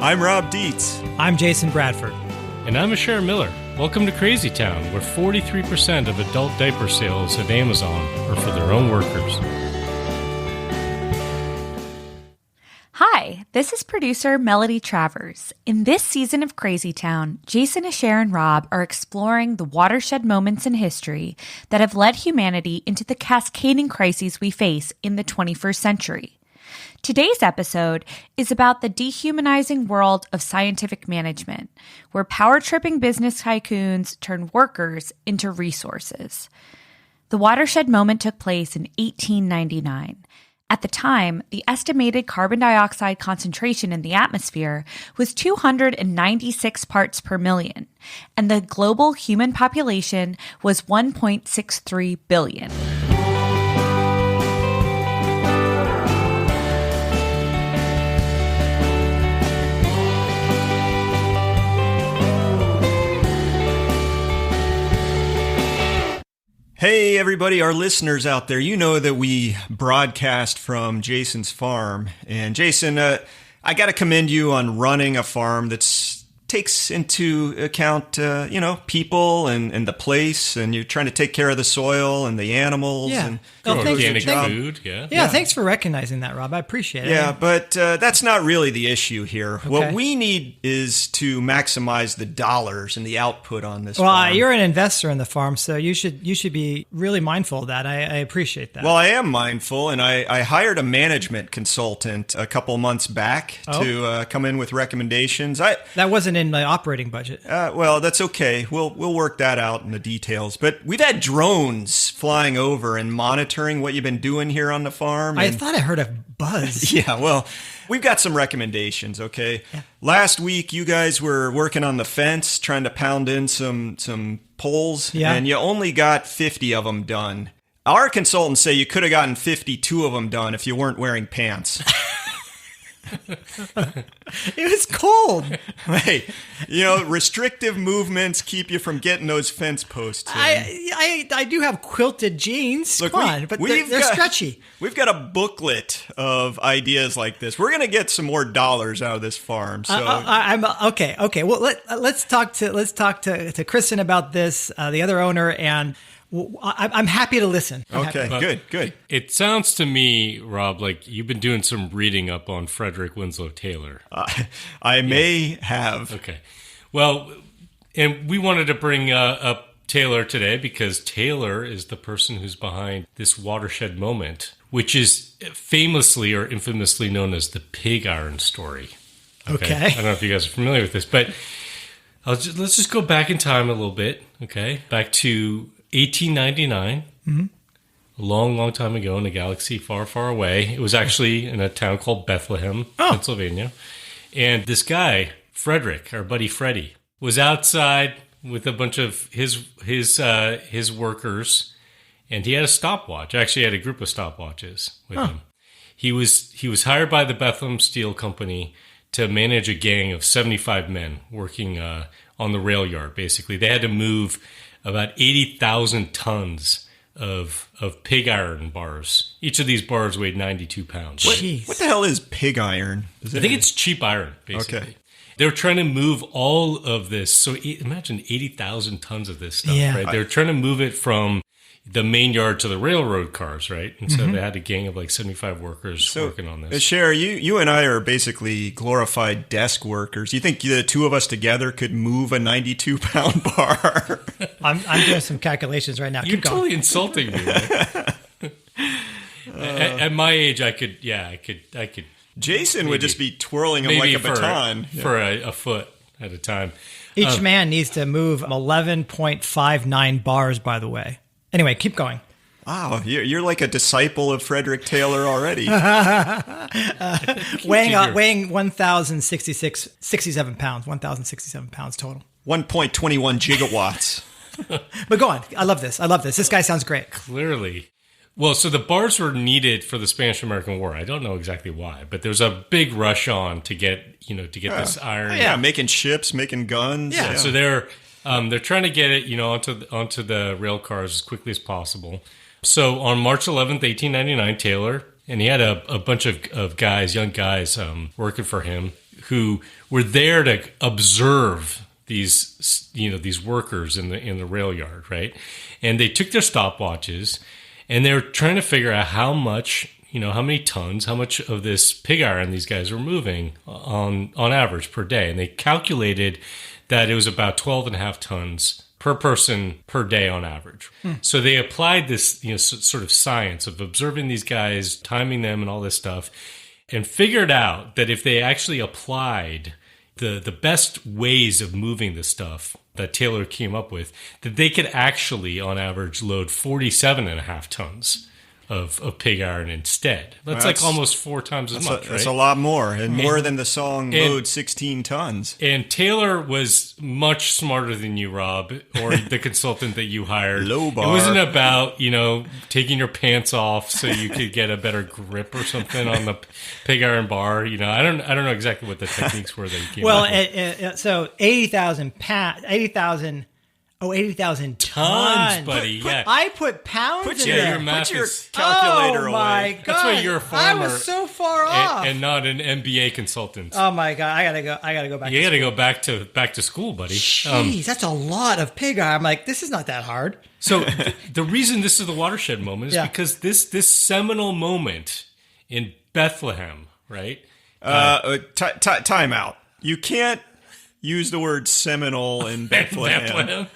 I'm Rob Dietz. I'm Jason Bradford. And I'm Asher Miller. Welcome to Crazy Town, where 43% of adult diaper sales at Amazon are for their own workers. Hi, this is producer Melody Travers. In this season of Crazy Town, Jason, Asher, and Rob are exploring the watershed moments in history that have led humanity into the cascading crises we face in the 21st century. Today's episode is about the dehumanizing world of scientific management, where power-tripping business tycoons turn workers into resources. The watershed moment took place in 1899. At the time, the estimated carbon dioxide concentration in the atmosphere was 296 parts per million, and the global human population was 1.63 billion. Hey, everybody, our listeners out there, you know that we broadcast from Jason's farm. And Jason, I got to commend you on running a farm that takes into account, people and the place, and you're trying to take care of the soil and the animals. Yeah. And organic food, Yeah, thanks for recognizing that, Rob. I appreciate it. Yeah, but that's not really the issue here. Okay. What we need is to maximize the dollars and the output on this Well, farm. you're an investor in the farm, so you should be really mindful of that. I appreciate that. Well, I am mindful, and I hired a management consultant a couple months back to come in with recommendations. That wasn't in my operating budget. Well, that's okay. We'll work that out in the details. But we've had drones flying over and monitoring what you've been doing here on the farm. I thought I heard a buzz. Yeah, well, we've got some recommendations, okay? Yeah. Last week, you guys were working on the fence, trying to pound in some poles, and you only got 50 of them done. Our consultants say you could have gotten 52 of them done if you weren't wearing pants. It was cold. Hey, restrictive movements keep you from getting those fence posts in. I do have quilted jeans. Look, Come on, but they're stretchy. We've got a booklet of ideas like this. We're going to get some more dollars out of this farm. So I'm okay. Well, let's talk to Kristen about this, the other owner, and I'm happy to listen. Okay, good. It sounds to me, Rob, like you've been doing some reading up on Frederick Winslow Taylor. I may have. Okay. Well, and we wanted to bring up Taylor today because Taylor is the person who's behind this watershed moment, which is famously or infamously known as the pig iron story. Okay. I don't know if you guys are familiar with this, but let's just go back in time a little bit, okay? Back to 1899, a long time ago in a galaxy far, far away. It was actually in a town called Bethlehem, Pennsylvania. And this guy, Frederick, our buddy Freddie, was outside with a bunch of his workers, and he had a stopwatch. Actually, he had a group of stopwatches with him. He was hired by the Bethlehem Steel Company to manage a gang of 75 men working on the rail yard, basically. They had to move about 80,000 tons of pig iron bars. Each of these bars weighed 92 pounds. What the hell is pig iron? I think it's cheap iron, basically. Okay. They were trying to move all of this. So imagine 80,000 tons of this stuff, Yeah. right? They were trying to move it from the main yard to the railroad cars, right? And so they had a gang of like 75 workers working on this. Cher, you and I are basically glorified desk workers. You think the two of us together could move a 92-pound bar? I'm doing some calculations right now. You're Keep going. totally insulting me. Right? At my age, I could. Jason maybe, would just be twirling them like a baton. For a foot at a time. Each man needs to move 11.59 bars, by the way. Anyway, keep going. Wow, you're like a disciple of Frederick Taylor already. Weighing 1,067 pounds. 1,067 pounds total. 1.21 gigawatts. But go on. I love this. This guy sounds great. Clearly. Well, so the bars were needed for the Spanish-American War. I don't know exactly why, but there was a big rush on to get this iron. Yeah, making ships, making guns. Yeah. So they're trying to get it, onto the rail cars as quickly as possible. So on March 11th, 1899, Taylor, and he had a bunch of guys, young guys, working for him, who were there to observe these workers in the rail yard, right? And they took their stopwatches and they were trying to figure out how many tons, how much of this pig iron these guys were moving on average per day. And they calculated that it was about 12.5 tons per person per day on average. So they applied this, sort of science of observing these guys, timing them and all this stuff, and figured out that if they actually applied the best ways of moving the stuff that Taylor came up with, that they could actually, on average, load 47.5 tons of pig iron instead. That's like almost 4 times as much, right? That's a lot more, and more than the song Load 16 Tons. And Taylor was much smarter than you, Rob, or the consultant that you hired. Low bar. It wasn't about, taking your pants off so you could get a better grip or something on the pig iron bar. I don't know exactly what the techniques were that you came up with. So 80,000 pounds, 80,000 tons, buddy. I put pounds in there. Put your calculator away. My God. That's why you're a farmer. I was so far off. And not an MBA consultant. Oh my God. I gotta go back. You gotta go back to school, buddy. Jeez, that's a lot of pig iron. I'm like, this is not that hard. So the reason this is the watershed moment is because this seminal moment in Bethlehem, right? Time out. You can't use the word seminal in Bethlehem.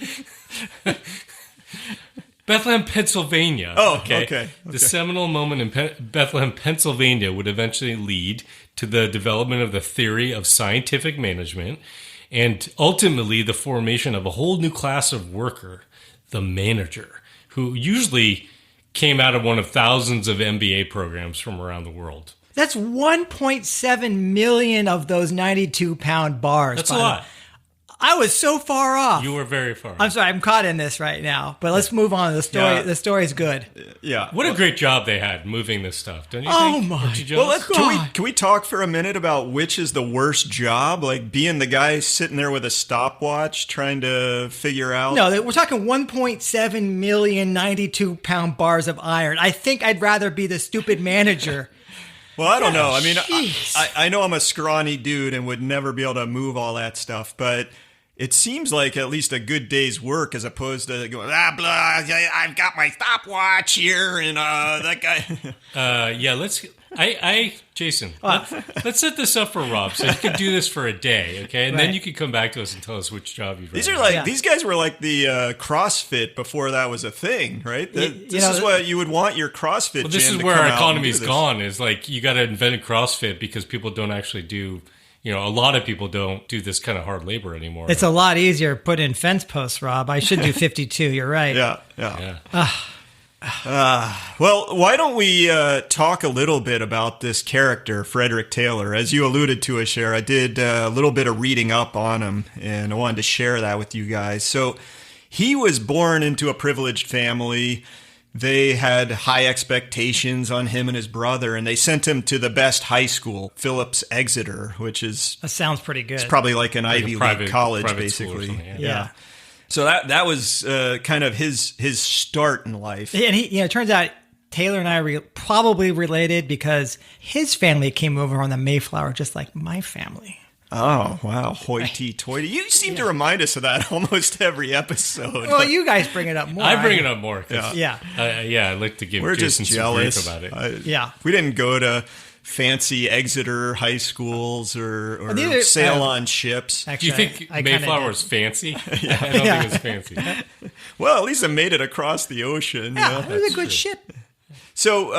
Bethlehem, Pennsylvania. Oh, okay. The seminal moment in Bethlehem, Pennsylvania would eventually lead to the development of the theory of scientific management and ultimately the formation of a whole new class of worker, the manager, who usually came out of one of thousands of MBA programs from around the world. That's 1.7 million of those 92-pound bars. That's a lot. I was so far off. You were very far off. I'm sorry, I'm caught in this right now. But let's move on. The story. The story's good. Yeah. What a great job they had moving this stuff, don't you think? Oh my God. Well, can we talk for a minute about which is the worst job? Like being the guy sitting there with a stopwatch trying to figure out. No, we're talking 1.7 million 92-pound bars of iron. I think I'd rather be the stupid manager. Well, I don't know. I mean, I know I'm a scrawny dude and would never be able to move all that stuff, but it seems like at least a good day's work as opposed to going, blah, I've got my stopwatch here and that guy. Jason, let's set this up for Rob so you can do this for a day, okay? And then you can come back to us and tell us which job you've done. These guys were like the CrossFit before that was a thing, right? This is what you would want your CrossFit gym to come out. This is where our economy's gone, is like you got to invent CrossFit because people don't actually do, a lot of people don't do this kind of hard labor anymore. It's a lot easier to put in fence posts, Rob. I should do 52. You're right. Yeah. Well, why don't we talk a little bit about this character, Frederick Taylor? As you alluded to, Asher, I did a little bit of reading up on him, and I wanted to share that with you guys. So he was born into a privileged family. They had high expectations on him and his brother, and they sent him to the best high school, Phillips Exeter, which is... That sounds pretty good. It's probably like an Ivy League college, basically. Yeah. So that was kind of his start in life. And it turns out Taylor and I probably related because his family came over on the Mayflower just like my family. Oh, wow. Hoity-toity. You seem to remind us of that almost every episode. Well, you guys bring it up more. I bring it up more. Yeah. I like to give We're Jason just jealous some grief about it. We didn't go to fancy Exeter high schools or sail on ships. Actually, do you think Mayflower was fancy? I don't think it was fancy. Well, at least I made it across the ocean. Yeah, it was a good ship. So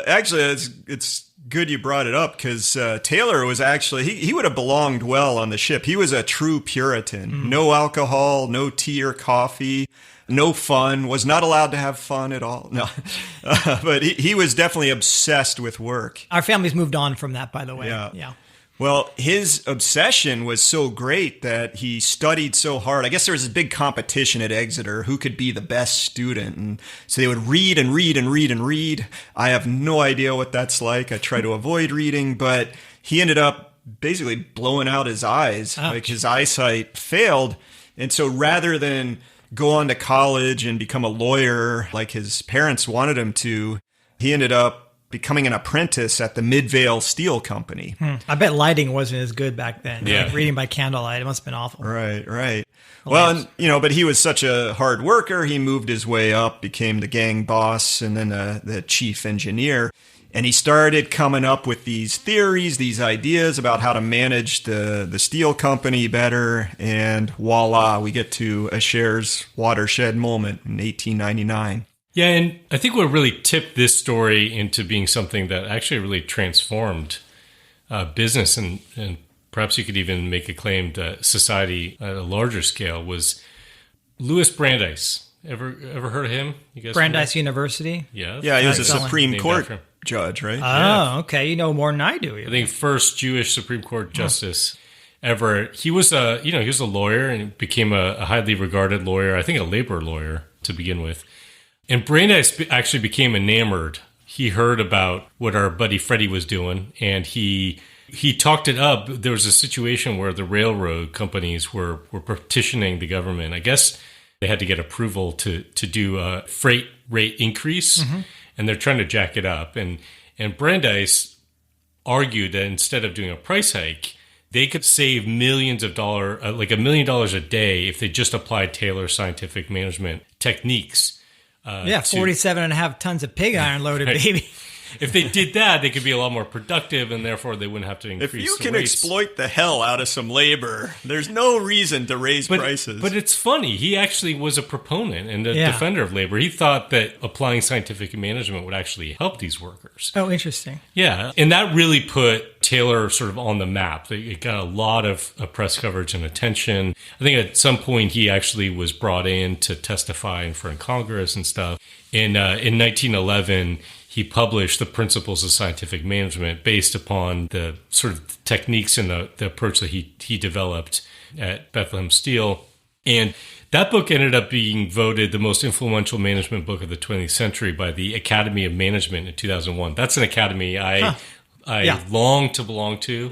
actually, it's good you brought it up because Taylor was actually, he would have belonged well on the ship. He was a true Puritan. No alcohol, no tea or coffee. No fun, was not allowed to have fun at all. No, but he was definitely obsessed with work. Our family's moved on from that, by the way. Yeah. Well, his obsession was so great that he studied so hard. I guess there was a big competition at Exeter who could be the best student. And so they would read and read and read and read. I have no idea what that's like. I try to avoid reading, but he ended up basically blowing out his eyes. Ouch. Like his eyesight failed. And so rather than go on to college and become a lawyer like his parents wanted him to, he ended up becoming an apprentice at the Midvale Steel Company. I bet lighting wasn't as good back then. Yeah. Like reading by candlelight, it must have been awful. Right. Well, and, but he was such a hard worker. He moved his way up, became the gang boss, and then the chief engineer. And he started coming up with these theories, these ideas about how to manage the steel company better. And voila, we get to Asher's watershed moment in 1899. Yeah, and I think what really tipped this story into being something that actually really transformed business and perhaps you could even make a claim to society at a larger scale was Louis Brandeis. Ever heard of him? You guys Brandeis University? Yeah. Yeah, he was a Excellent. Supreme Court judge, right? Oh, okay. You know more than I do. I think first Jewish Supreme Court justice ever. He was a lawyer and became a highly regarded lawyer. I think a labor lawyer to begin with. And Brandeis actually became enamored. He heard about what our buddy Freddie was doing, and he talked it up. There was a situation where the railroad companies were petitioning the government. I guess they had to get approval to do a freight rate increase, and they're trying to jack it up. And Brandeis argued that instead of doing a price hike, they could save millions of dollars, like $1 million a day, if they just applied Taylor's scientific management techniques. 47.5 tons of pig iron loaded, baby. If they did that, they could be a lot more productive, and therefore they wouldn't have to increase If you the can rates. exploit the hell out of some labor, there's no reason to raise prices. But it's funny. He actually was a proponent and a defender of labor. He thought that applying scientific management would actually help these workers. Oh, interesting. Yeah, and that really put Taylor sort of on the map. It got a lot of press coverage and attention. I think at some point he actually was brought in to testify in front of Congress and stuff. In 1911, he published the Principles of Scientific Management based upon the sort of techniques and the approach that he developed at Bethlehem Steel. And that book ended up being voted the most influential management book of the 20th century by the Academy of Management in 2001. That's an academy I long to belong to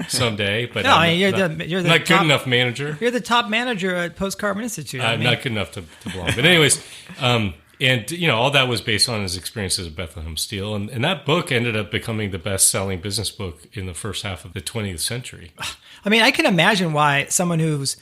someday. But you're the not top, good enough manager. You're the top manager at Post Carbon Institute. I'm not good enough to belong. But anyways, and all that was based on his experiences at Bethlehem Steel. And that book ended up becoming the best-selling business book in the first half of the 20th century. I mean, I can imagine why someone who's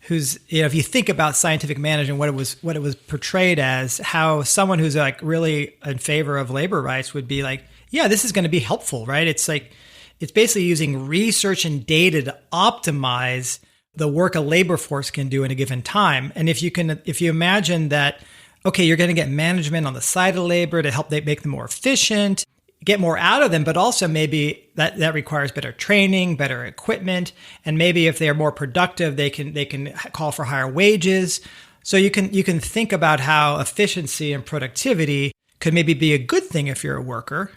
if you think about scientific management, what it was portrayed as, how someone who's like really in favor of labor rights would be like, yeah, this is going to be helpful, right? It's like, it's basically using research and data to optimize the work a labor force can do in a given time. And if you imagine that, okay, you're going to get management on the side of labor to help they make them more efficient, get more out of them, but also maybe that requires better training, better equipment, and maybe if they are more productive, they can call for higher wages. So you can think about how efficiency and productivity could maybe be a good thing if you're a worker.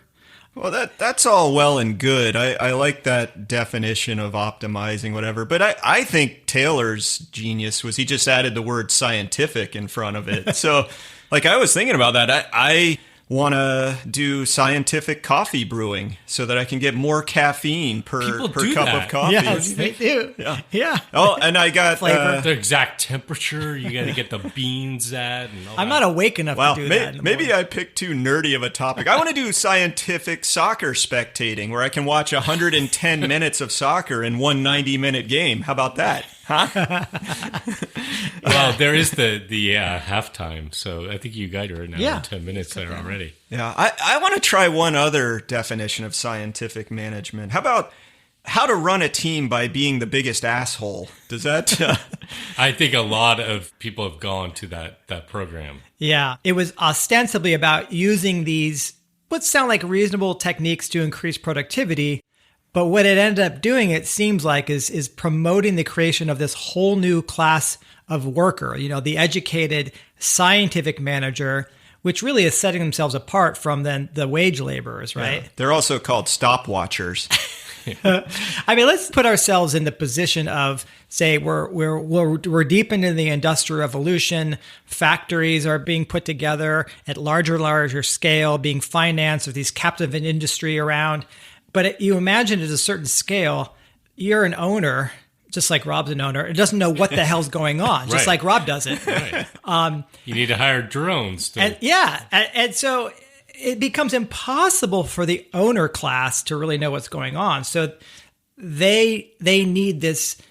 Well, that's all well and good. I like that definition of optimizing whatever. But I think Taylor's genius was he just added the word scientific in front of it. So, like, I was thinking about that. I want to do scientific coffee brewing so that I can get more caffeine per cup of coffee. Yes, they do. Yeah. Oh, and I got the exact temperature you got to get the beans at. And all I'm not awake enough to do that. Maybe I picked too nerdy of a topic. I want to do scientific soccer spectating where I can watch 110 minutes of soccer in one 90-minute game. How about that? Huh? Well, there is the halftime, so I think you guys are now in 10 minutes there already. Yeah, I want to try one other definition of scientific management. How about how to run a team by being the biggest asshole? Does that... I think a lot of people have gone to that program. Yeah, it was ostensibly about using these what sound like reasonable techniques to increase productivity. But what it ended up doing, it seems like, is promoting the creation of this whole new class of worker, the educated scientific manager, which really is setting themselves apart from then the wage laborers, right? Yeah. They're also called stopwatchers. I mean, let's put ourselves in the position of, say, we're deep into the Industrial Revolution. Factories are being put together at larger scale, being financed with these captive industry around. But you imagine at a certain scale, you're an owner, just like Rob's an owner. It doesn't know what the hell's going on, just like Rob doesn't. Right. You need to hire drones. And so it becomes impossible for the owner class to really know what's going on. So they need this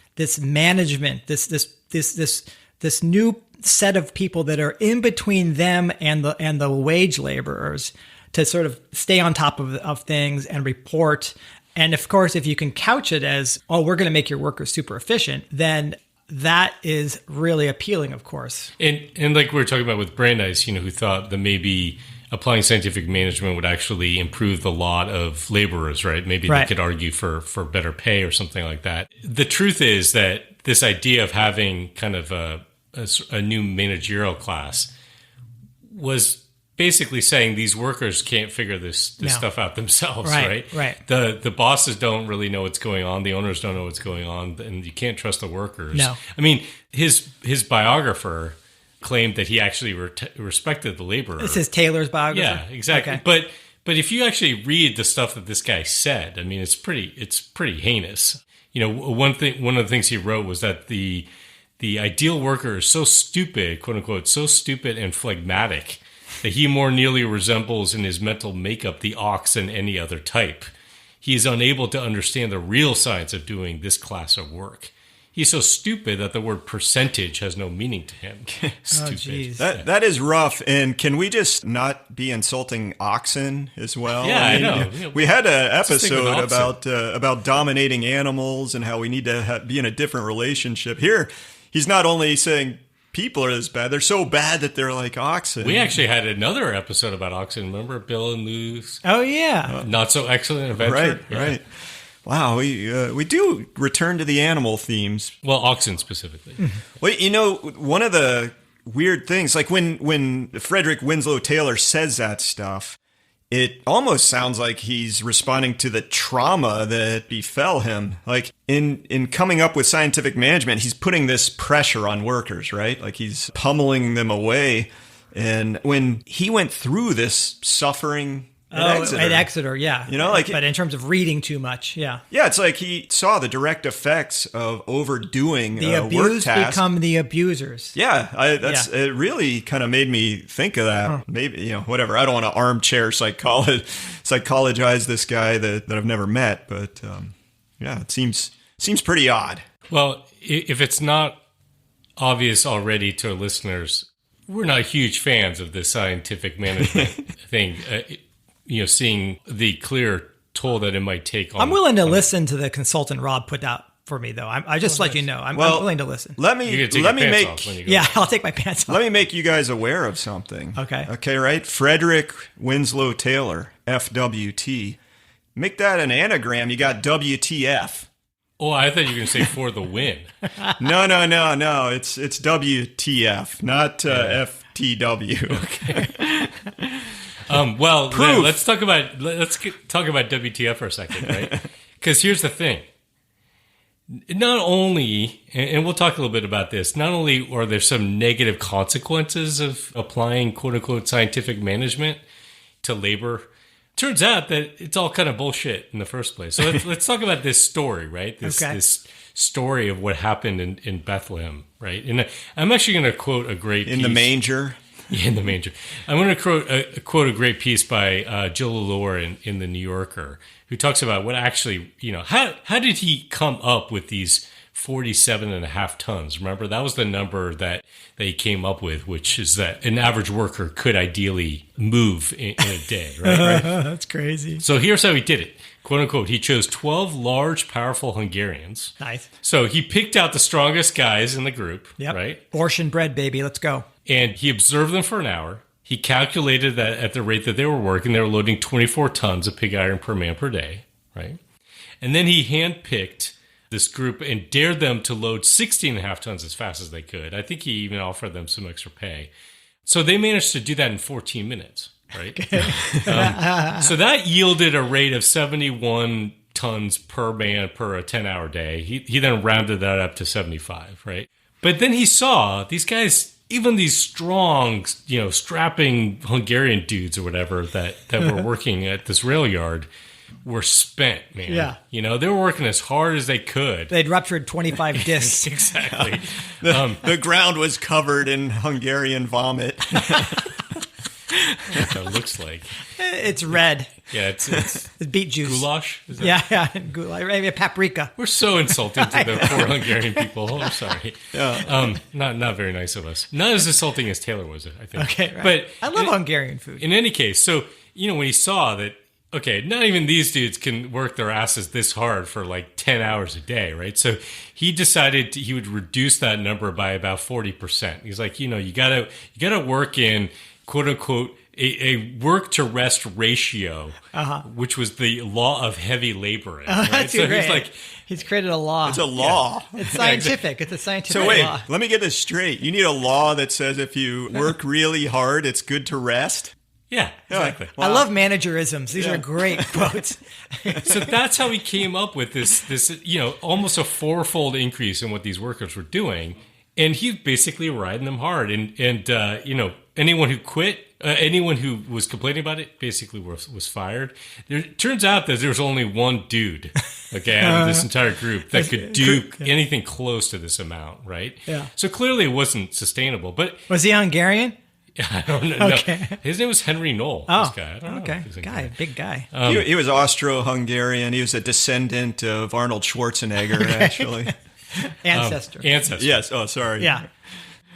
management, this new set of people that are in between them and the wage laborers to sort of stay on top of things and report. And of course, if you can couch it as, oh, we're going to make your workers super efficient, then that is really appealing, of course. And like we were talking about with Brandeis, who thought that maybe applying scientific management would actually improve the lot of laborers, right? Maybe they could argue for better pay or something like that. The truth is that this idea of having kind of a new managerial class was basically saying these workers can't figure this stuff out themselves, right? Right. The bosses don't really know what's going on. The owners don't know what's going on, and you can't trust the workers. No. I mean, his biographer claimed that he actually respected the laborer. This is Taylor's biography? Yeah, exactly. Okay. But if you actually read the stuff that this guy said, I mean, it's pretty heinous. One of the things he wrote was that the ideal worker is so stupid, quote unquote, so stupid and phlegmatic that he more nearly resembles in his mental makeup the ox than any other type. He is unable to understand the real science of doing this class of work. He's so stupid that the word percentage has no meaning to him. Stupid. That is rough. And can we just not be insulting oxen as well? Yeah, I know. We had an episode about dominating animals and how we need to be in a different relationship. Here, he's not only saying people are this bad, they're so bad that they're like oxen. We actually had another episode about oxen. Remember Bill and Lou's? Oh, yeah. Not so excellent adventure? Right. Wow, we do return to the animal themes. Well, oxen specifically. Well, one of the weird things, like when Frederick Winslow Taylor says that stuff, it almost sounds like he's responding to the trauma that befell him. Like in coming up with scientific management, he's putting this pressure on workers, right? Like he's pummeling them away. And when he went through this suffering at Exeter, yeah. But in terms of reading too much, yeah. Yeah, it's like he saw the direct effects of overdoing the abused work tasks. Become the abusers. Yeah, it really kind of made me think of that. Maybe, whatever. I don't want to armchair psychologize this guy that I've never met, but it seems pretty odd. Well, if it's not obvious already to our listeners, we're not huge fans of this scientific management thing. Seeing the clear toll that it might take on. I'm willing to listen to the consultant Rob put out for me, though. I just let you know. I'm willing to listen. Let me make. Yeah, I'll take my pants off. Let me make you guys aware of something. Okay, right? Frederick Winslow Taylor, FWT. Make that an anagram. You got WTF. Oh, I thought you were going to say for the win. No. It's WTF, not FTW. Okay. Let's talk about WTF for a second, right? Because here's the thing. Not only, and we'll talk a little bit about this, not only are there some negative consequences of applying quote-unquote scientific management to labor, turns out that it's all kind of bullshit in the first place. So let's talk about this story, right? This story of what happened in Bethlehem, right? And I'm actually going to quote a great piece. In the manger? Yeah, in the manger. I'm going to quote a great piece by Jill Allure in the New Yorker, who talks about what actually, how did he come up with these 47.5 tons? Remember, that was the number that he came up with, which is that an average worker could ideally move in a day, right? That's crazy. So here's how he did it. Quote unquote, he chose 12 large, powerful Hungarians. Nice. So he picked out the strongest guys in the group, right? Borscht bread, baby. Let's go. And he observed them for an hour. He calculated that at the rate that they were working, they were loading 24 tons of pig iron per man per day, right? And then he handpicked this group and dared them to load 16.5 tons as fast as they could. I think he even offered them some extra pay. So they managed to do that in 14 minutes, right? So that yielded a rate of 71 tons per man per a 10-hour day. He then rounded that up to 75, right? But then he saw these guys, even these strong, strapping Hungarian dudes or whatever that were working at this rail yard were spent, man. Yeah. They were working as hard as they could. They'd ruptured 25 discs. Exactly. The ground was covered in Hungarian vomit. that looks like. It's red. Yeah, it's Beet juice. goulash. Is that? Yeah. Goulash. Maybe a paprika. We're so insulting to the poor Hungarian people. Oh, I'm sorry. Yeah. Not very nice of us. Not as insulting as Taylor was, I think. Okay, right. But I love Hungarian food. In any case, so, when he saw that, okay, not even these dudes can work their asses this hard for like 10 hours a day, right? So he decided he would reduce that number by about 40%. He's like, you gotta work in, quote unquote, a work to rest ratio, which was the law of heavy laboring. Right? That's So great. he's like, He's created a law. It's a law. Yeah. It's scientific. It's a scientific So wait, law. let me get this straight. You need a law that says if you work really hard, it's good to rest? yeah, exactly. I love managerisms. These are great quotes. So that's how he came up with this almost a fourfold increase in what these workers were doing, and he's basically riding them hard. And anyone who quit, anyone who was complaining about it, basically was fired. It turns out that there's only one dude, out of this entire group that could do anything close to this amount, right? Yeah. So clearly it wasn't sustainable. But Was he Hungarian? I don't know. Okay. No. His name was Henry Knoll. Oh, This guy. I don't know okay. if he's Guy, big guy. He was Austro-Hungarian. He was a descendant of Arnold Schwarzenegger, actually. Ancestor. Ancestor. Yes. Oh, sorry. Yeah.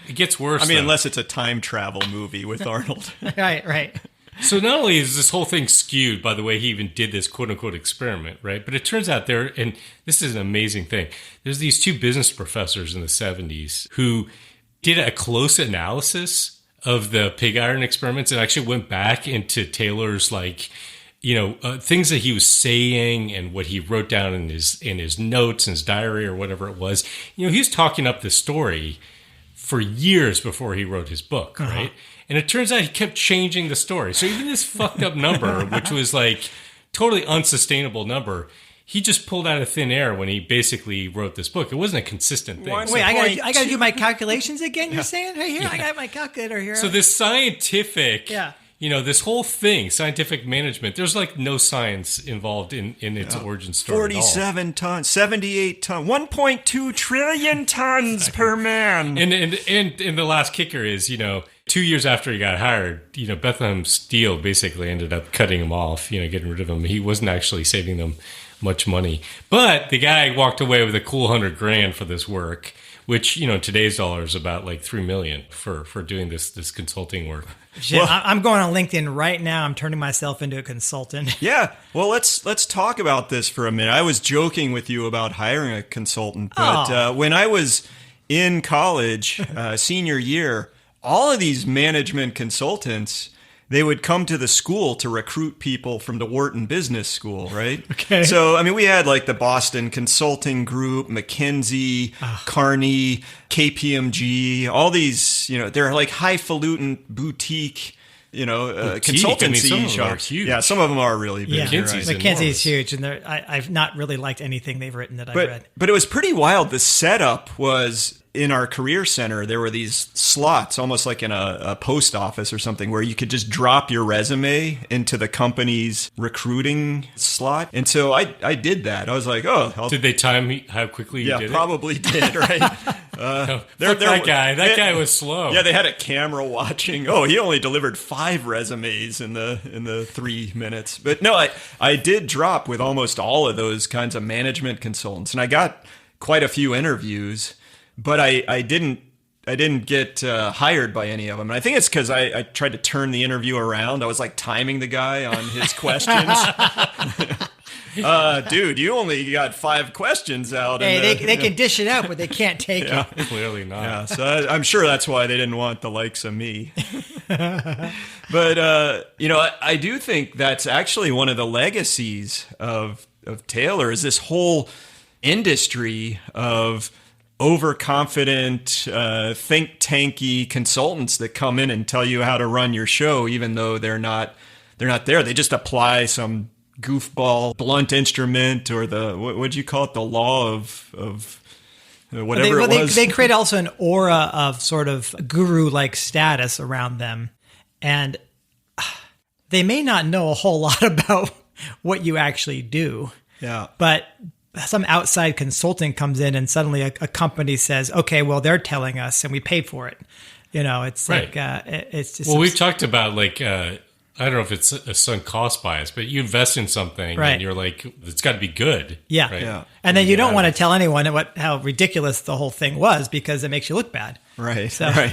It gets worse. I mean, though. unless it's a time travel movie with Arnold. Right. So not only is this whole thing skewed by the way he even did this quote-unquote experiment, right? But it turns out and this is an amazing thing, there's these two business professors in the 70s who did a close analysis of the pig iron experiments and actually went back into Taylor's things that he was saying and what he wrote down in his notes and his diary or whatever it was. He was talking up this story for years before he wrote his book, right? And it turns out he kept changing the story. So even this fucked up number, which was like totally unsustainable number, he just pulled out of thin air when he basically wrote this book. It wasn't a consistent thing. Wait, I got to do my calculations again. You're saying right here, I got my calculator here. So this scientific, this whole thing, scientific management, there's like no science involved in its origin story. 47 tons, 78 tons, 1.2 trillion tons per man. And the last kicker is, 2 years after he got hired, Bethlehem Steel basically ended up cutting him off, getting rid of him. He wasn't actually saving them much money. But the guy walked away with a cool $100,000 for this work, which, today's dollar is about like $3 million for doing this consulting work. Shit, I'm going on LinkedIn right now. I'm turning myself into a consultant. Yeah. Well, let's talk about this for a minute. I was joking with you about hiring a consultant, but when I was in college, senior year, all of these management consultants, they would come to the school to recruit people from the Wharton Business School, right? Okay. So, I mean, we had like the Boston Consulting Group, McKinsey, Carney, KPMG, all these, they're like highfalutin boutique, consultancy some of them are shops. huge. Yeah, some of them are really big. Yeah, McKinsey's McKinsey's enormous. huge, and I've not really liked anything they've written that I've read. But it was pretty wild. The setup was in our career center. There were these slots, almost like in a post office or something, where you could just drop your resume into the company's recruiting slot. And so I did that. I was like, Did they time how quickly you did it? Yeah, probably did, right? That guy. That guy was slow. Yeah, they had a camera watching. Oh, he only delivered 5 resumes in the 3 minutes. But no, I did drop with almost all of those kinds of management consultants, and I got quite a few interviews, but I didn't get hired by any of them. And I think it's because I tried to turn the interview around. I was like timing the guy on his questions. Dude, you only got 5 questions out. Hey, they can dish it out, but they can't take it. Clearly not. Yeah, so I'm sure that's why they didn't want the likes of me. But, I do think that's actually one of the legacies of Taylor is this whole industry of overconfident, think tanky consultants that come in and tell you how to run your show, even though they're not there. They just apply some goofball blunt instrument or what'd you call it? The law of whatever it was. They create also an aura of sort of guru-like status around them. And they may not know a whole lot about what you actually do. Yeah. But some outside consulting comes in and suddenly a company says, okay, well, they're telling us and we pay for it. It's Right. like, it's just... Well, we've talked about like I don't know if it's a sunk cost bias, but you invest in something Right. and you're like, it's got to be good. Yeah. Right? Yeah. And then you don't want to tell anyone how ridiculous the whole thing was because it makes you look bad. Right. So- Right.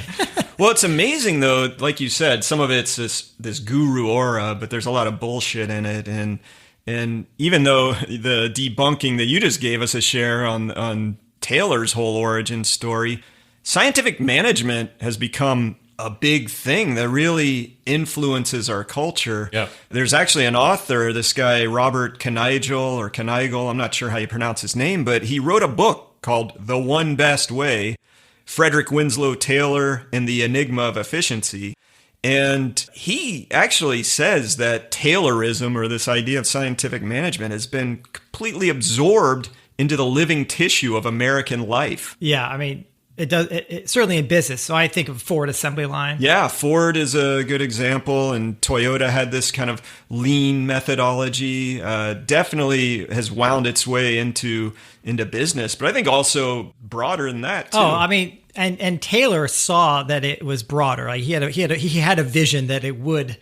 Well, it's amazing though. Like you said, some of it's this guru aura, but there's a lot of bullshit in it. And even though the debunking that you just gave us a share on Taylor's whole origin story, scientific management has become a big thing that really influences our culture. Yeah. There's actually an author, this guy, Robert Knigle, I'm not sure how you pronounce his name, but he wrote a book called The One Best Way, Frederick Winslow Taylor and the Enigma of Efficiency. And he actually says that Taylorism, or this idea of scientific management, has been completely absorbed into the living tissue of American life. Yeah. I mean, it does. It certainly in business. So I think of Ford assembly line. Yeah, Ford is a good example, and Toyota had this kind of lean methodology. Definitely has wound its way into business, but I think also broader than that too. Oh, I mean, and Taylor saw that it was broader. Like he had a vision that it would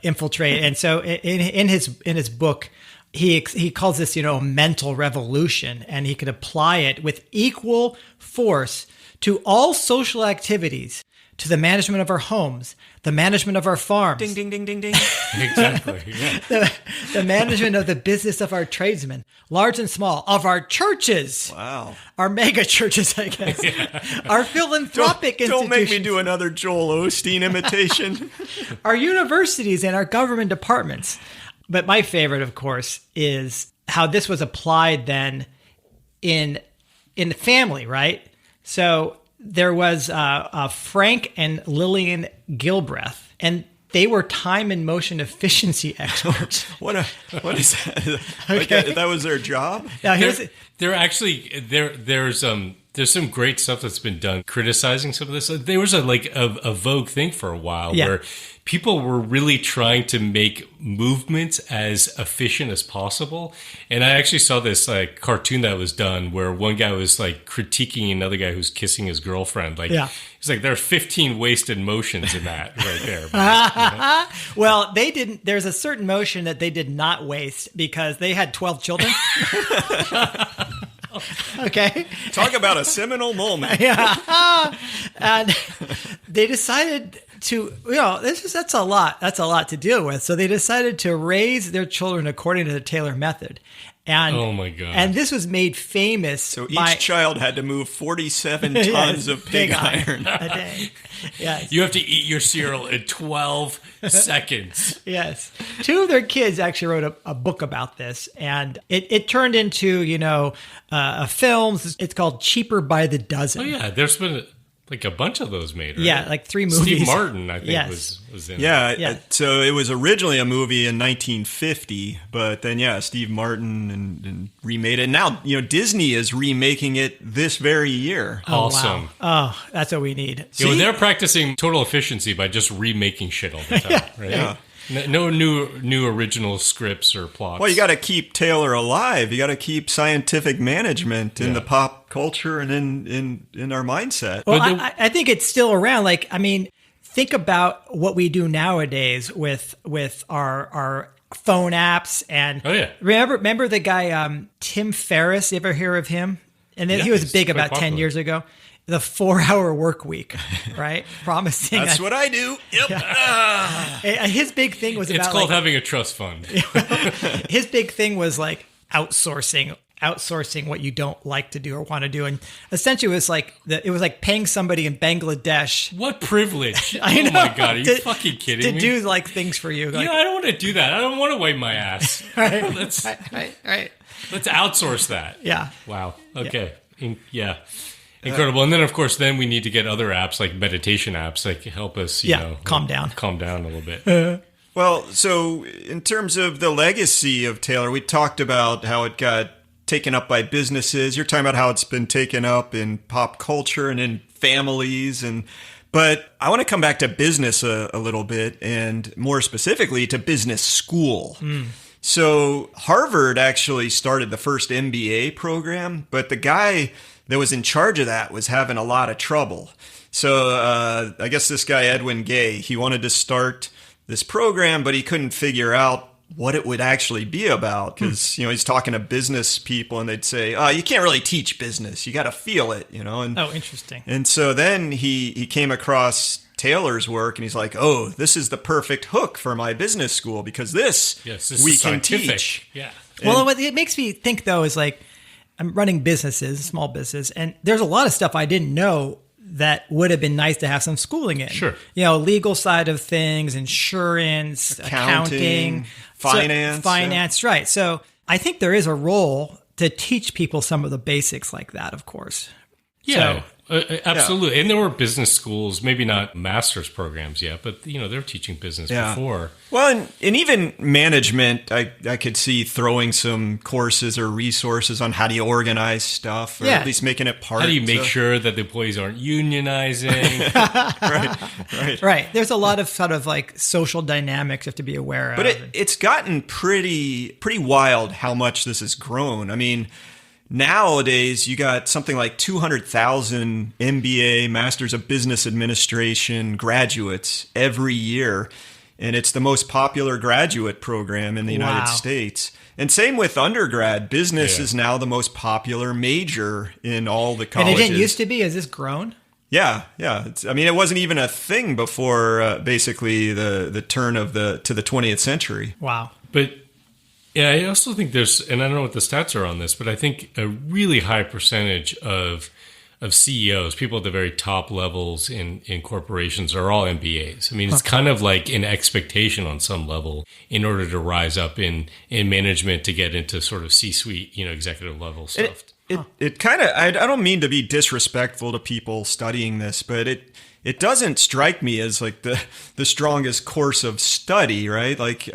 infiltrate, and so in his book. He calls this, a mental revolution, and he could apply it with equal force to all social activities, to the management of our homes, the management of our farms, Ding, ding, ding, ding, ding. Exactly. Yeah. the management of the business of our tradesmen, large and small, of our churches, Wow. our mega churches, I guess, our philanthropic Don't make me institutions, do another Joel Osteen imitation. our universities, and our government departments. But my favorite, of course, is how this was applied then in the family, right? So there was Frank and Lillian Gilbreth, and they were time and motion efficiency experts. What is that? Okay. Like that was their job? Now here's There's some great stuff that's been done criticizing some of this. There was a vogue thing for a while where people were really trying to make movements as efficient as possible. And I actually saw this cartoon that was done where one guy was critiquing another guy who's kissing his girlfriend. He's like, there are 15 wasted motions in that right there. Well, they didn't. There's a certain motion that they did not waste because they had 12 children. Okay. Talk about a seminal moment. Yeah. And they decided to, that's a lot. That's a lot to deal with. So they decided to raise their children according to the Taylor method. And oh my God. And this was made famous. So each child had to move 47 tons of pig iron a day. Yes. You have to eat your cereal in 12 seconds. Yes. Two of their kids actually wrote a book about this, and it turned into, films. It's called Cheaper by the Dozen. Oh, yeah. There's been a bunch of those made, right? Yeah, 3 movies. Steve Martin, I think, Yes. was in Yeah, it. so it was originally a movie in 1950, but then, Steve Martin and remade it. Now, Disney is remaking it this very year. Awesome. Wow. Oh, that's what we need. They're practicing total efficiency by just remaking shit all the time, right? Yeah. No new original scripts or plots. Well, you got to keep Taylor alive. You got to keep scientific management in the pop culture and in our mindset. Well, I think it's still around. Think about what we do nowadays with our phone apps and remember the guy Tim Ferriss. You ever hear of him? And then he was big about 10 years ago. The 4-hour work week, right? Promising. That's what I do. Yep. Yeah. His big thing was it's called having a trust fund. His big thing was outsourcing what you don't like to do or want to do, and essentially it was like paying somebody in Bangladesh. What privilege! I know. Oh my God, are you fucking kidding me? To do things for you. I don't want to do that. I don't want to wipe my ass. Right. Right. Let's outsource that. Yeah. Wow. Okay. Yeah. Incredible. And then, of course, we need to get other apps like meditation apps that help us, calm down a little bit. Well, so in terms of the legacy of Taylor, we talked about how it got taken up by businesses. You're talking about how it's been taken up in pop culture and in families. But I want to come back to business a little bit, and more specifically to business school. So Harvard actually started the first MBA program, but the guy that was in charge of that was having a lot of trouble. So I guess this guy, Edwin Gay, he wanted to start this program, but he couldn't figure out what it would actually be about, because he's talking to business people and they'd say, "Oh, you can't really teach business. You got to feel it," And Oh, interesting. And so then he came across Taylor's work and he's like, "Oh, this is the perfect hook for my business school, because this we can teach." Yeah. Well, what it makes me think though is like, I'm running businesses, small business, and there's a lot of stuff I didn't know that would have been nice to have some schooling in. Sure. Legal side of things, insurance, accounting, finance, right. So I think there is a role to teach people some of the basics like that, of course. Yeah, absolutely. Yeah. And there were business schools, maybe not master's programs yet, but they were teaching business before. Well, and even management, I could see throwing some courses or resources on how do you organize stuff, or at least making it part. How do you make sure that the employees aren't unionizing? Right. There's a lot of sort of like social dynamics you have to be aware of. But it's gotten pretty wild how much this has grown. I mean, nowadays, you got something like 200,000 MBA, Masters of Business Administration graduates every year. And it's the most popular graduate program in the United States. And same with undergrad. Business is now the most popular major in all the colleges. And it didn't used to be. Has this grown? Yeah. It wasn't even a thing before basically the turn of the 20th century. Wow. But yeah, I also think there's, and I don't know what the stats are on this, but I think a really high percentage of CEOs, people at the very top levels in corporations, are all MBAs. I mean, it's kind of like an expectation on some level in order to rise up in management to get into sort of C-suite, executive level stuff. It kind of, I don't mean to be disrespectful to people studying this, but it doesn't strike me as like the strongest course of study, right? Like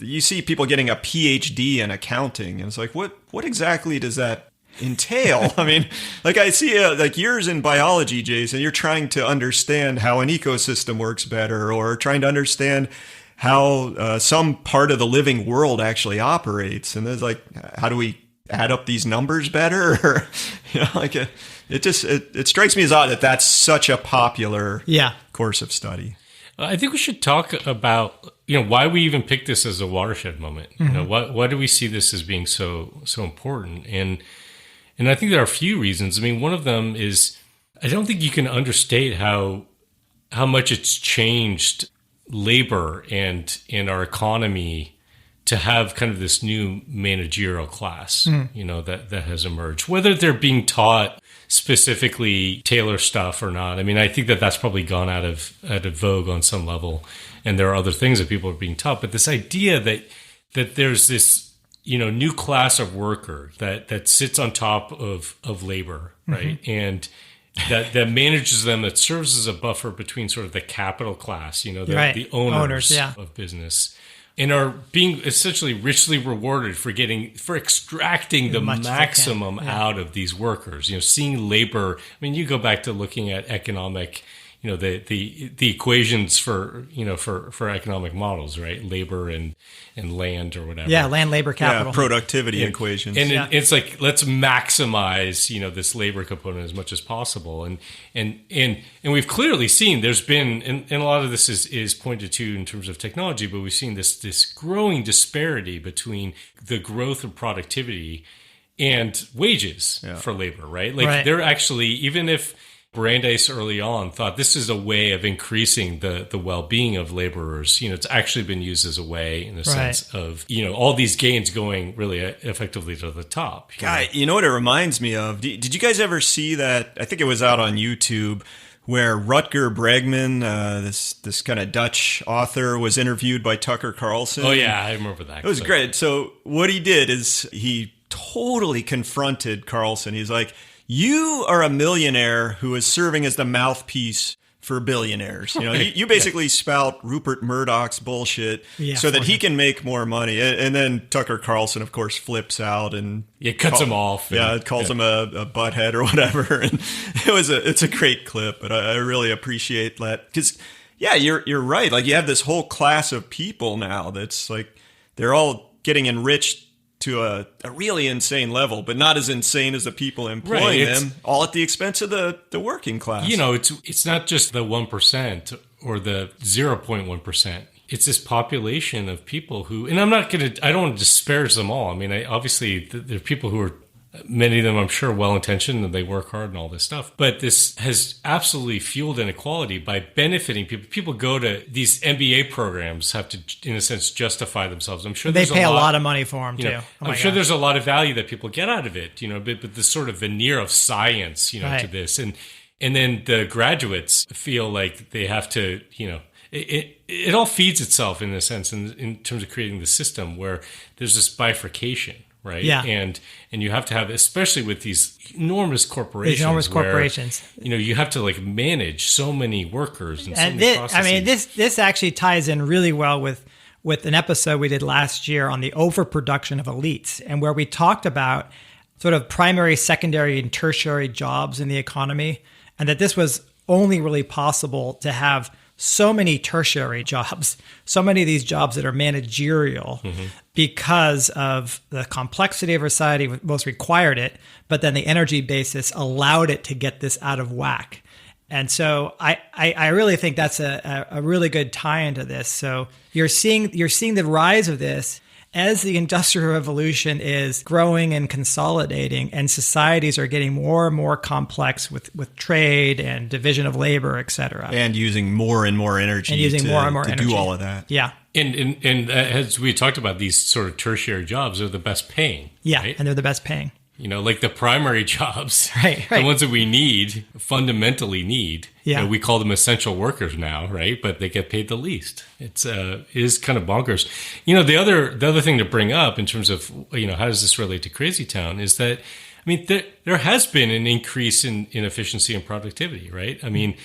you see people getting a PhD in accounting, and it's like, what exactly does that entail? I mean, like I see like yours in biology, Jason, you're trying to understand how an ecosystem works better, or trying to understand how some part of the living world actually operates. And there's like, how do we add up these numbers better? Or, it strikes me as odd that that's such a popular course of study. I think we should talk about why we even picked this as a watershed moment. Mm-hmm. Why do we see this as being so important? And I think there are a few reasons. I mean, one of them is I don't think you can understate how much it's changed labor and our economy to have kind of this new managerial class, that has emerged. Whether they're being taught specifically Taylor stuff or not, I mean, I think that's probably gone out of vogue on some level, and there are other things that people are being taught. But this idea that there's this new class of worker that sits on top of labor, right, and that manages them, that serves as a buffer between sort of the capital class, the owners of business, and are being essentially richly rewarded for extracting the maximum out of these workers. Seeing labor. I mean, you go back to looking at economic, the equations for economic models, right? Labor and land or whatever. Yeah, land, labor, capital. Yeah, productivity equations. And it's like, let's maximize, this labor component as much as possible. And we've clearly seen there's been, and a lot of this is pointed to in terms of technology, but we've seen this growing disparity between the growth of productivity and wages for labor, right? Like they're actually, even if Brandeis early on thought this is a way of increasing the well-being of laborers. It's actually been used as a way in the sense of, all these gains going really effectively to the top. You know what it reminds me of? Did you guys ever see that? I think it was out on YouTube, where Rutger Bregman, this kind of Dutch author, was interviewed by Tucker Carlson. Oh, yeah, I remember that. It was great. So what he did is he totally confronted Carlson. He's like, you are a millionaire who is serving as the mouthpiece for billionaires. You basically spout Rupert Murdoch's bullshit so that he can make more money. And then Tucker Carlson, of course, flips out and cuts him off. Calls him a butthead or whatever. And it's a great clip, but I really appreciate that because you're right. Like you have this whole class of people now that's like they're all getting enriched to a really insane level, but not as insane as the people employing them, all at the expense of the working class. It's not just the 1% or the 0.1%. it's this population of people who, and I don't want to disparage them all. I mean, obviously there are people who are, many of them I'm sure well-intentioned and they work hard and all this stuff. But this has absolutely fueled inequality by benefiting people. People go to these MBA programs, have to, in a sense, justify themselves. I'm sure they pay a lot of money for them too. I'm sure there's a lot of value that people get out of it, but this sort of veneer of science, right. to this. And then the graduates feel like they have to, it all feeds itself in a sense in terms of creating the system where there's this bifurcation. Right. Yeah. And you have to have, especially with these enormous corporations. Where, you have to manage so many workers and so many processes. I mean, this actually ties in really well with an episode we did last year on the overproduction of elites, and where we talked about sort of primary, secondary, and tertiary jobs in the economy, and that this was only really possible to have so many tertiary jobs, so many of these jobs that are managerial because of the complexity of our society most required it, but then the energy basis allowed it to get this out of whack. And so I really think that's a really good tie into this. So you're seeing the rise of this as the Industrial Revolution is growing and consolidating, and societies are getting more and more complex with trade and division of labor, et cetera. And using more and more energy to do all of that. Yeah. And as we talked about, these sort of tertiary jobs are the best paying. Yeah, right? and they're the best paying. Like the primary jobs, right. The ones that we fundamentally need. Yeah. We call them essential workers now, right? But they get paid the least. It is kind of bonkers. The other thing to bring up in terms of, how does this relate to Crazy Town is that, I mean, there has been an increase in efficiency and productivity, right? I mean,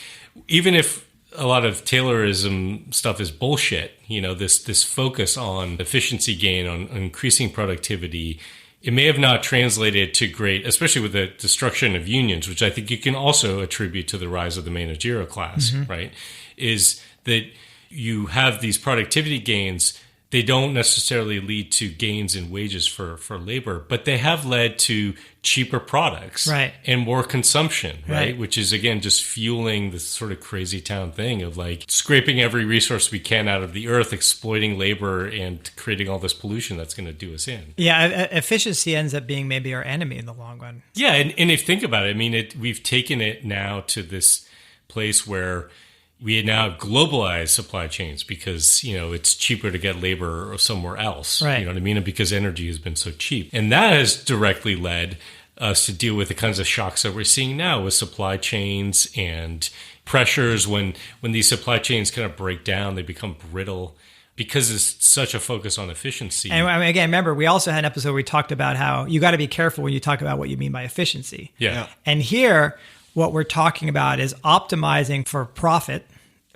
even if a lot of Taylorism stuff is bullshit, this focus on efficiency gain, on increasing productivity, it may have not translated to great, especially with the destruction of unions, which I think you can also attribute to the rise of the managerial class, right? Is that you have these productivity gains. They don't necessarily lead to gains in wages for labor, but they have led to cheaper products, right, and more consumption, right? Which is, again, just fueling this sort of Crazy Town thing of scraping every resource we can out of the earth, exploiting labor, and creating all this pollution that's going to do us in. Yeah, efficiency ends up being maybe our enemy in the long run. Yeah, and if you think about it, I mean, we've taken it now to this place where we now have globalized supply chains because, it's cheaper to get labor somewhere else. Right. You know what I mean? And because energy has been so cheap. And that has directly led us to deal with the kinds of shocks that we're seeing now with supply chains and pressures. When these supply chains kind of break down, they become brittle because it's such a focus on efficiency. And again, remember, we also had an episode where we talked about how you got to be careful when you talk about what you mean by efficiency. Yeah. And here, what we're talking about is optimizing for profit,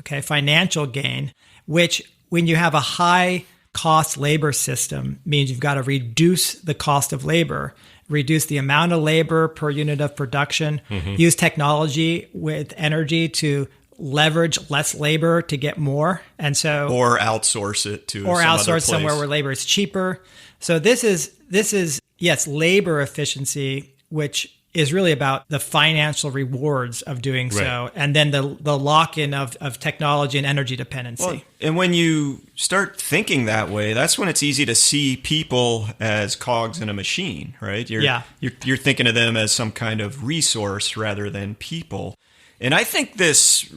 okay, financial gain, which when you have a high cost labor system means you've got to reduce the cost of labor, reduce the amount of labor per unit of production, use technology with energy to leverage less labor to get more. And so, or outsource it to or some outsource other place. somewhere where labor is cheaper. So this is yes, labor efficiency, which is really about the financial rewards of doing so, right, and then the lock-in of technology and energy dependency. Well, and when you start thinking that way, that's when it's easy to see people as cogs in a machine, right? You're thinking of them as some kind of resource rather than people. And I think this,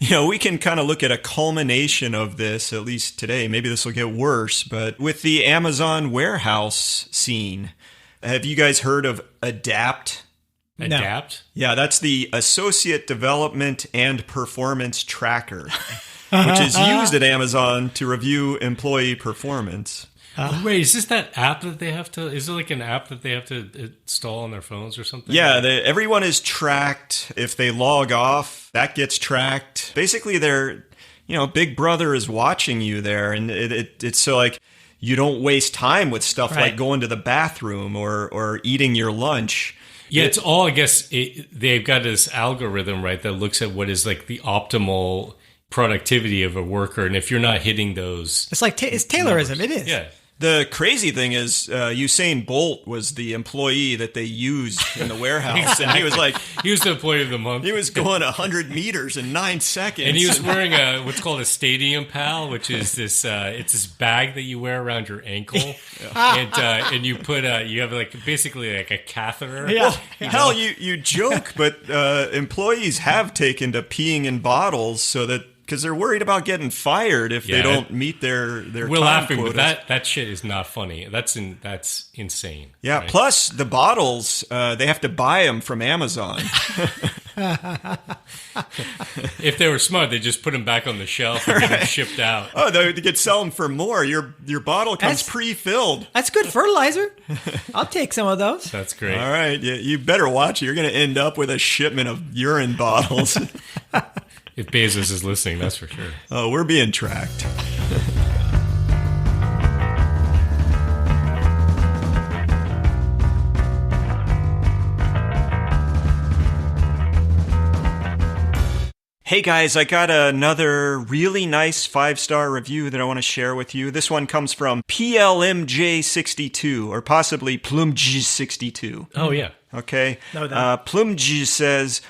we can kind of look at a culmination of this, at least today. Maybe this will get worse, but with the Amazon warehouse scene. Have you guys heard of ADAPT? No. ADAPT? Yeah, that's the Associate Development and Performance Tracker, which is used at Amazon to review employee performance. Wait, is this that app that they have to? Is it like an app that they have to install on their phones or something? Yeah, everyone is tracked. If they log off, that gets tracked. Basically, Big Brother is watching you there, and it's so you don't waste time with stuff like going to the bathroom or eating your lunch. Yeah, it's all, I guess, they've got this algorithm, right, that looks at what is the optimal productivity of a worker. And if you're not hitting those... It's Taylorism. It is. Yeah. The crazy thing is Usain Bolt was the employee that they used in the warehouse. And he was like... He was the employee of the month. He was going 100 meters in 9 seconds. And he was wearing what's called a Stadium Pal, which is this it's this bag that you wear around your ankle. And you put you have like basically like a catheter. Yeah. Hell, you joke, but employees have taken to peeing in bottles so that... Because they're worried about getting fired if they don't meet their We're time laughing, quotas. but that shit is not funny. That's insane. Yeah, right? plus the bottles, they have to buy them from Amazon. If they were smart, they just put them back on the shelf and get them shipped out. Oh, they could sell them for more. Your bottle comes pre-filled. That's good fertilizer. I'll take some of those. That's great. All right, you better watch it. You're going to end up with a shipment of urine bottles. If Bezos is listening, that's for sure. Oh, we're being tracked. Hey guys, I got another really nice 5-star review that I want to share with you. This one comes from PLMJ62, or possibly Plumj62. Oh, yeah. Okay. No, that. Plumj says,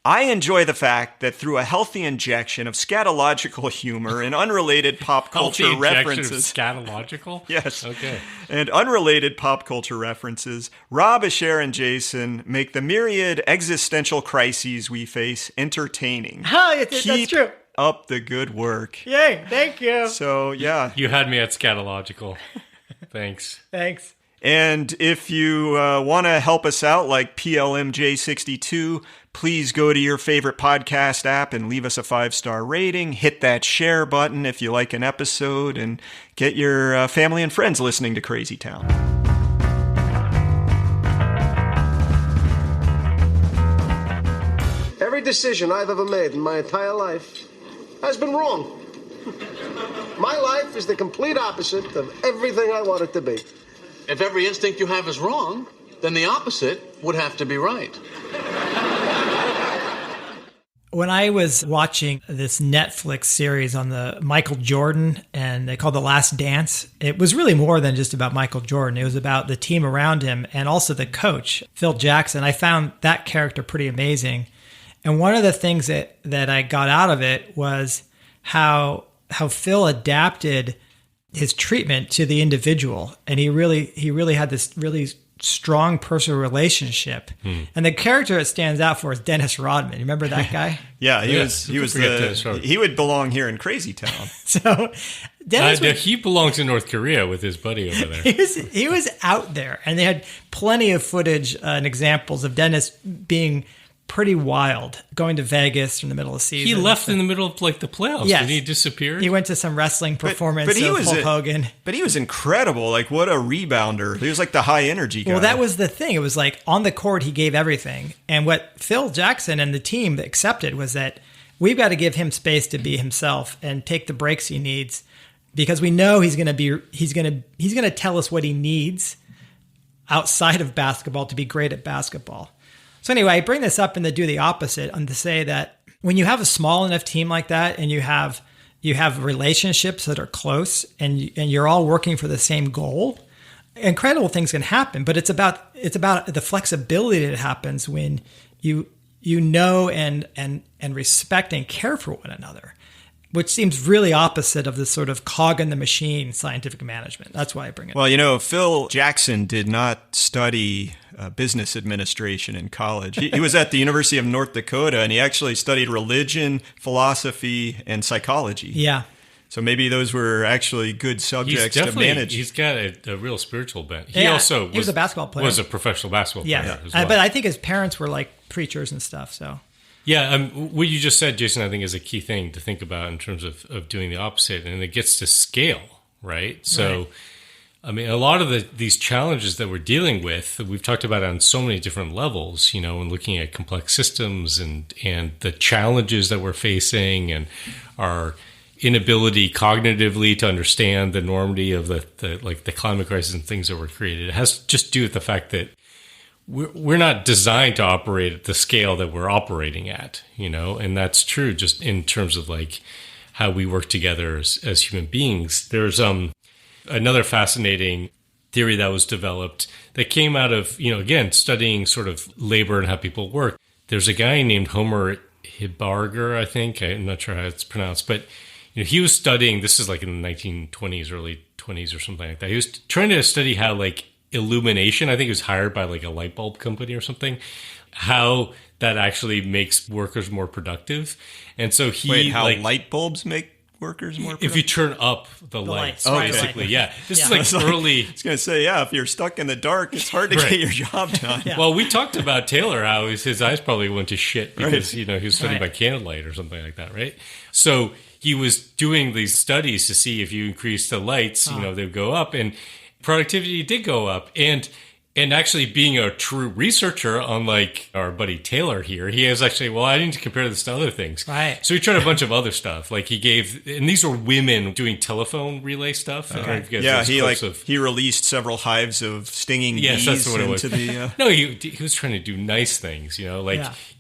I enjoy the fact that through a healthy injection of scatological humor and unrelated pop culture references. Scatological? Yes. Okay. And unrelated pop culture references, Rob, Asher, and Jason make the myriad existential crises we face entertaining. That's true. Up the good work. Yay, thank you. So, yeah. You had me at scatological. Thanks. Thanks. And if you want to help us out like PLMJ62, please go to your favorite podcast app and leave us a 5-star rating. Hit that share button if you like an episode, and get your family and friends listening to Crazy Town. Every decision I've ever made in my entire life has been wrong. My life is the complete opposite of everything I want it to be. If every instinct you have is wrong, then the opposite would have to be right. When I was watching this Netflix series on the Michael Jordan, and they called The Last Dance, it was really more than just about Michael Jordan. It was about the team around him and also the coach, Phil Jackson. I found that character pretty amazing. And one of the things that I got out of it was how Phil adapted his treatment to the individual, and he really had this really strong personal relationship. And the character that stands out for is Dennis Rodman. You remember that guy? Yeah, he would belong here in Crazy Town. So Dennis he belongs in North Korea with his buddy over there. he was out there, and they had plenty of footage and examples of Dennis being pretty wild, going to Vegas in the middle of the season. He left in the middle of like the playoffs. Yes. Did he disappear? He went to some wrestling performance of Hulk Hogan. But he was incredible. Like, what a rebounder. He was like the high energy guy. Well, that was the thing. It was like on the court, he gave everything. And what Phil Jackson and the team accepted was that we've got to give him space to be himself and take the breaks he needs, because we know he's going to tell us what he needs outside of basketball to be great at basketball. So anyway, I bring this up and to do the opposite, and to say that when you have a small enough team like that, and you have relationships that are close, and you're all working for the same goal, incredible things can happen. But it's about the flexibility that happens when you know and respect and care for one another, which seems really opposite of the sort of cog in the machine scientific management. That's why I bring it up. Well, Phil Jackson did not study business administration in college. He was at the University of North Dakota, and he actually studied religion, philosophy, and psychology. Yeah. So maybe those were actually good subjects to manage. He's got a real spiritual bent. He was a basketball player. Was a professional basketball player as well. But I think his parents were like preachers and stuff, so... Yeah, what you just said, Jason, I think is a key thing to think about in terms of doing the opposite, and it gets to scale, right? So, right. I mean, a lot of these challenges that we're dealing with, we've talked about on so many different levels, and looking at complex systems and the challenges that we're facing, and our inability cognitively to understand the enormity of the climate crisis and things that were created. It has to just do with the fact that we're not designed to operate at the scale that we're operating at, and that's true just in terms of like how we work together as human beings. There's another fascinating theory that was developed that came out of, again, studying sort of labor and how people work. There's a guy named Homer Hibarger, I think. I'm not sure how it's pronounced, but he was studying, this is like in the 1920s, early 20s or something like that. He was trying to study how like illumination, I think he was hired by like a light bulb company or something, how that actually makes workers more productive. And so light bulbs make workers more productive? If you turn up the lights, basically. Right. Yeah. This is like early. I was going to say, if you're stuck in the dark, it's hard to get your job done. Yeah. Well, we talked about Taylor, how his eyes probably went to shit because, he was studying by candlelight or something like that, right? So he was doing these studies to see if you increase the lights, they would go up, and productivity did go up. And actually being a true researcher, unlike our buddy Taylor here, he was actually, I need to compare this to other things. Right. So he tried a bunch of other stuff. Like and these were women doing telephone relay stuff. Okay. He released several hives of stinging bees. That's what it was. No, he was trying to do nice things,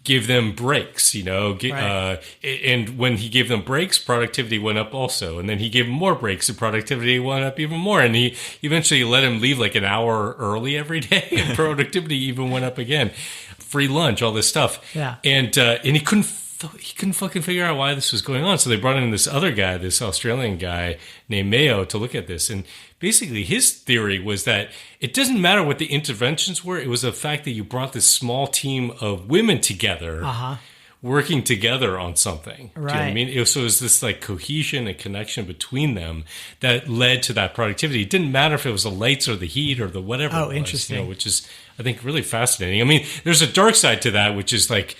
give them breaks, and when he gave them breaks, productivity went up also. And then he gave them more breaks and productivity went up even more. And he eventually let him leave like an hour early every day, and productivity even went up again. Free lunch, all this stuff. Yeah. And he couldn't fucking figure out why this was going on. So they brought in this other guy, this Australian guy named Mayo, to look at this. And basically his theory was that it doesn't matter what the interventions were. It was the fact that you brought this small team of women together, working together on something. Right. Do you know what I mean? So it was this like cohesion and connection between them that led to that productivity. It didn't matter if it was the lights or the heat or the whatever. Oh, it was, interesting. which is, I think, really fascinating. I mean, there's a dark side to that, which is like,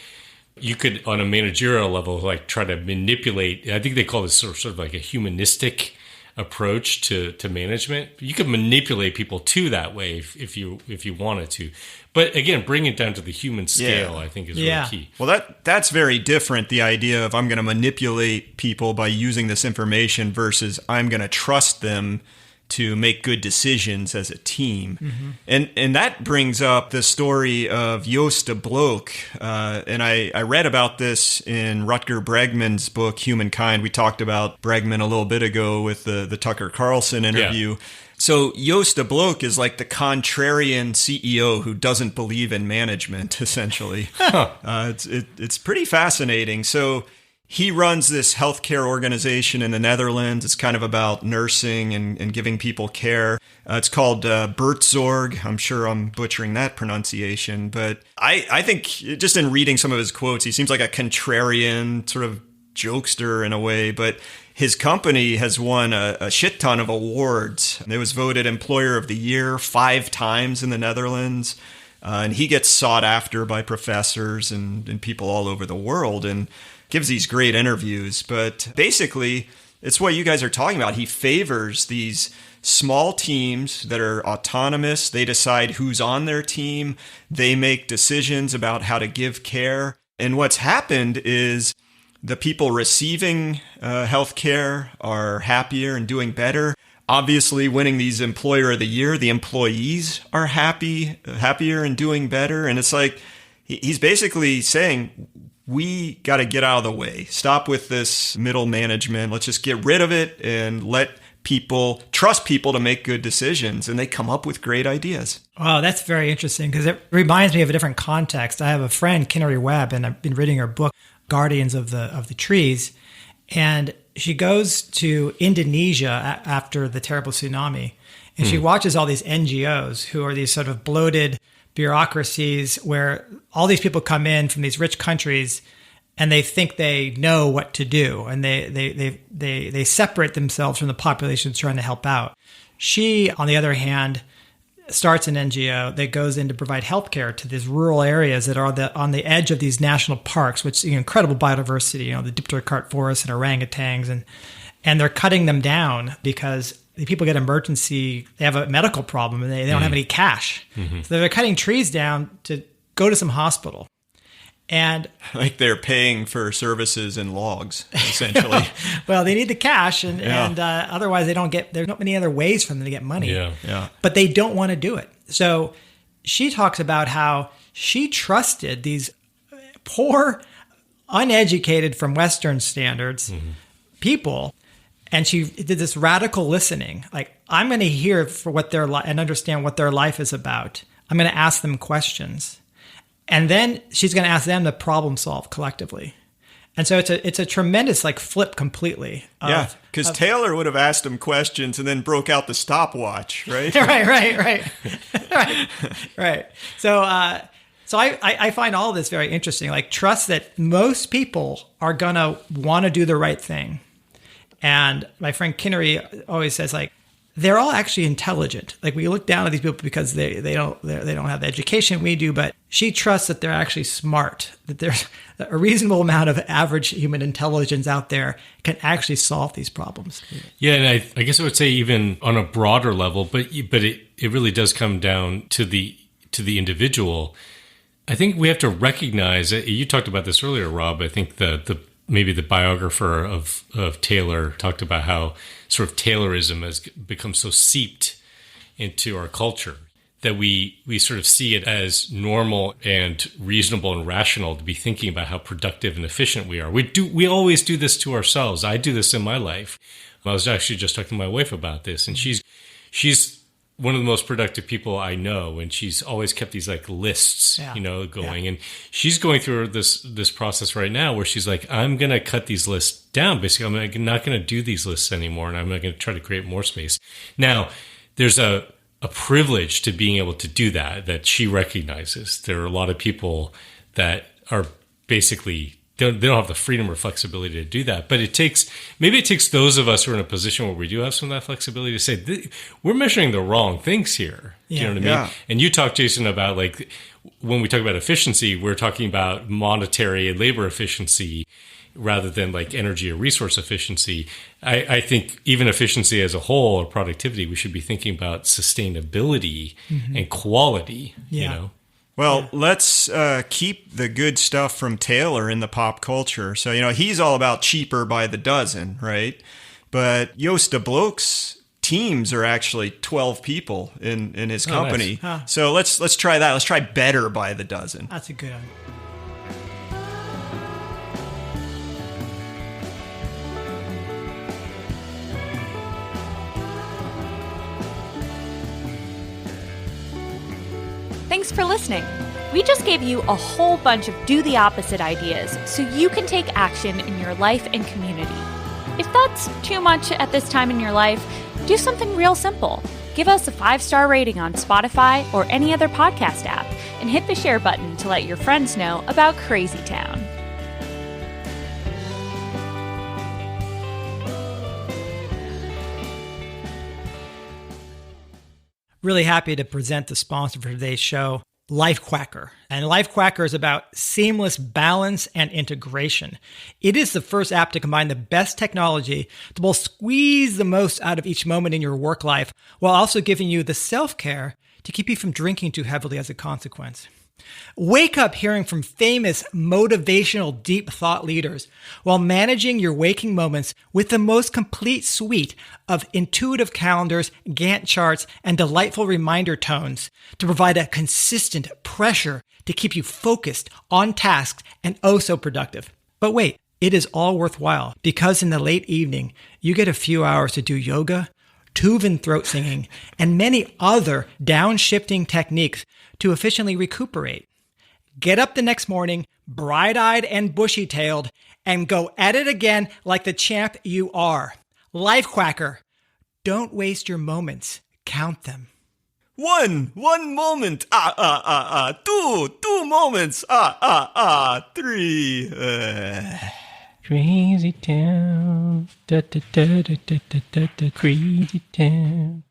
you could, on a managerial level, like try to manipulate. I think they call this sort of like a humanistic approach to management. You could manipulate people to that way if you wanted to. But again, bring it down to the human scale, I think, is really key. Well, that's very different, the idea of I'm going to manipulate people by using this information versus I'm going to trust them to make good decisions as a team. Mm-hmm. And that brings up the story of Joost de Blok. And I read about this in Rutger Bregman's book, Humankind. We talked about Bregman a little bit ago with the Tucker Carlson interview. Yeah. So Joost de Blok is like the contrarian CEO who doesn't believe in management, essentially. It's pretty fascinating. So he runs this healthcare organization in the Netherlands. It's kind of about nursing and giving people care. It's called Buurtzorg. I'm sure I'm butchering that pronunciation. But I think just in reading some of his quotes, he seems like a contrarian sort of jokester in a way. But his company has won a shit ton of awards. It was voted Employer of the Year 5 times in the Netherlands. And he gets sought after by professors and people all over the world. And gives these great interviews, but basically it's what you guys are talking about. He favors these small teams that are autonomous. They decide who's on their team. They make decisions about how to give care. And what's happened is the people receiving health care are happier and doing better. Obviously, winning these Employer of the Year, the employees are happier and doing better. And it's like he's basically saying, we got to get out of the way. Stop with this middle management. Let's just get rid of it and trust people to make good decisions. And they come up with great ideas. Wow, that's very interesting because it reminds me of a different context. I have a friend, Kinnary Webb, and I've been reading her book, Guardians of the Trees. And she goes to Indonesia after the terrible tsunami. And she watches all these NGOs who are these sort of bloated bureaucracies where all these people come in from these rich countries and they think they know what to do, and they separate themselves from the population trying to help out. She, on the other hand, starts an NGO that goes in to provide healthcare to these rural areas that are on the edge of these national parks, which incredible biodiversity, the Dipterkart forests and orangutans, and they're cutting them down because the people get they have a medical problem and they don't have any cash. Mm-hmm. So they're cutting trees down to go to some hospital. And like they're paying for services and logs, essentially. Well, they need the cash and otherwise there's not many other ways for them to get money. Yeah. But they don't want to do it. So she talks about how she trusted these poor, uneducated from Western standards people And she did this radical listening. Like, I'm going to hear for what their and understand what their life is about. I'm going to ask them questions. And then she's going to ask them to problem solve collectively. And so it's a tremendous like flip completely. Yeah, because Taylor would have asked him questions and then broke out the stopwatch, right? right. So I find all this very interesting. Like, trust that most people are going to want to do the right thing. And my friend Kinnery always says, like, they're all actually intelligent. Like, we look down at these people because they don't have the education we do, but she trusts that they're actually smart, that there's a reasonable amount of average human intelligence out there can actually solve these problems. Yeah, and I guess I would say even on a broader level, but it really does come down to the individual. I think we have to recognize, you talked about this earlier, Rob, I think maybe the biographer of Taylor talked about how sort of Taylorism has become so seeped into our culture that we sort of see it as normal and reasonable and rational to be thinking about how productive and efficient we are. We always do this to ourselves. I do this in my life. I was actually just talking to my wife about this, and she's one of the most productive people I know, and she's always kept these like lists, going. And she's going through this process right now where she's like, I'm going to cut these lists down. Basically, I'm not going to do these lists anymore, and I'm not going to try to create more space. Now, there's a privilege to being able to do that she recognizes. There are a lot of people that are basically they don't have the freedom or flexibility to do that. But it takes those of us who are in a position where we do have some of that flexibility to say, we're measuring the wrong things here. Do you know what I mean? And you talked, Jason, about like when we talk about efficiency, we're talking about monetary and labor efficiency rather than like energy or resource efficiency. I think even efficiency as a whole or productivity, we should be thinking about sustainability and quality, Well, let's keep the good stuff from Taylor in the pop culture. So, he's all about cheaper by the dozen, right? But Joost de Blok's teams are actually 12 people in his company. Nice. Huh. So let's try that. Let's try better by the dozen. That's a good one. Thanks for listening. We just gave you a whole bunch of do the opposite ideas so you can take action in your life and community. If that's too much at this time in your life, do something real simple. Give us a 5-star rating on Spotify or any other podcast app and hit the share button to let your friends know about Crazy Town. Really happy to present the sponsor for today's show, LifeQuacker. And LifeQuacker is about seamless balance and integration. It is the first app to combine the best technology to both squeeze the most out of each moment in your work life while also giving you the self-care to keep you from drinking too heavily as a consequence. Wake up hearing from famous motivational deep thought leaders while managing your waking moments with the most complete suite of intuitive calendars, Gantt charts, and delightful reminder tones to provide a consistent pressure to keep you focused, on task, and oh so productive. But wait, it is all worthwhile because in the late evening, you get a few hours to do yoga, Tuvan throat singing, and many other downshifting techniques to efficiently recuperate. Get up the next morning, bright-eyed and bushy-tailed, and go at it again like the champ you are. LifeQuacker. Don't waste your moments. Count them. One moment. Two moments. Three. Crazy town. Da, da, da, da, da, da, da, crazy town.